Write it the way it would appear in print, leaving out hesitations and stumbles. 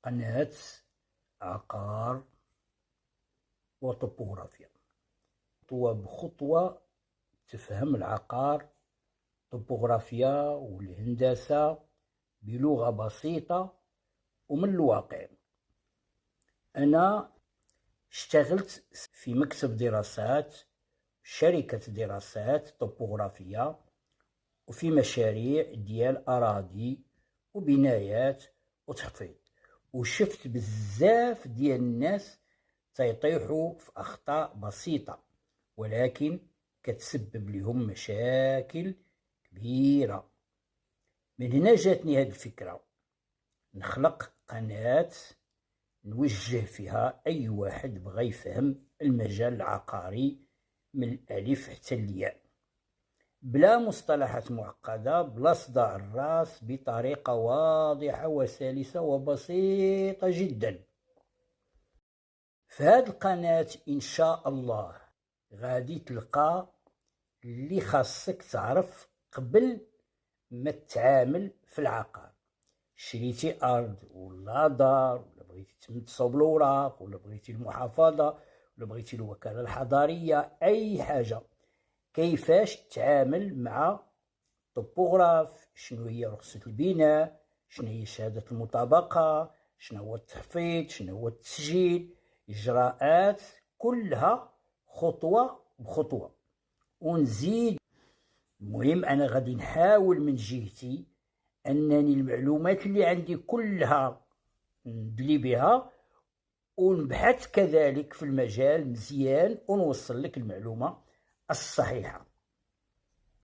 قناة عقار وطبوغرافيا، خطوة بخطوة تفهم العقار، الطبوغرافيا والهندسة بلغة بسيطة ومن الواقع. أنا اشتغلت في مكتب دراسات، شركة دراسات طبوغرافية، وفي مشاريع ديال أراضي وبنايات وتخطيط، وشفت بزاف ديال الناس تيطيحوا في أخطاء بسيطة ولكن كتسبب لهم مشاكل كبيرة. من هنا جاتني هاد الفكرة، نخلق قناة نوجه فيها أي واحد بغى يفهم المجال العقاري من الألف حتى الياء، بلا مصطلحات معقدة، بلا صداع الراس، بطريقة واضحة وسلسة وبسيطة جدا. في هذه القناة إن شاء الله غادي تلقى اللي خاصك تعرف قبل ما تتعامل في العقار. شريتي أرض ولا دار، ولا بغيتي تصوب الأوراق، ولا بغيتي المحافظة، ولا بغيتي الوكالة الحضرية، أي حاجة، كيفاش تتعامل مع طبوغراف، شنو هي رخصة البناء، شنو هي شهادة المطابقة، شنو هو التحفيظ، شنو هو التسجيل، إجراءات كلها خطوة بخطوة. ونزيد، المهم أنا غادي نحاول من جهتي أنني المعلومات اللي عندي كلها ندلي بها، ونبحث كذلك في المجال مزيان ونوصل لك المعلومة الصحيحة.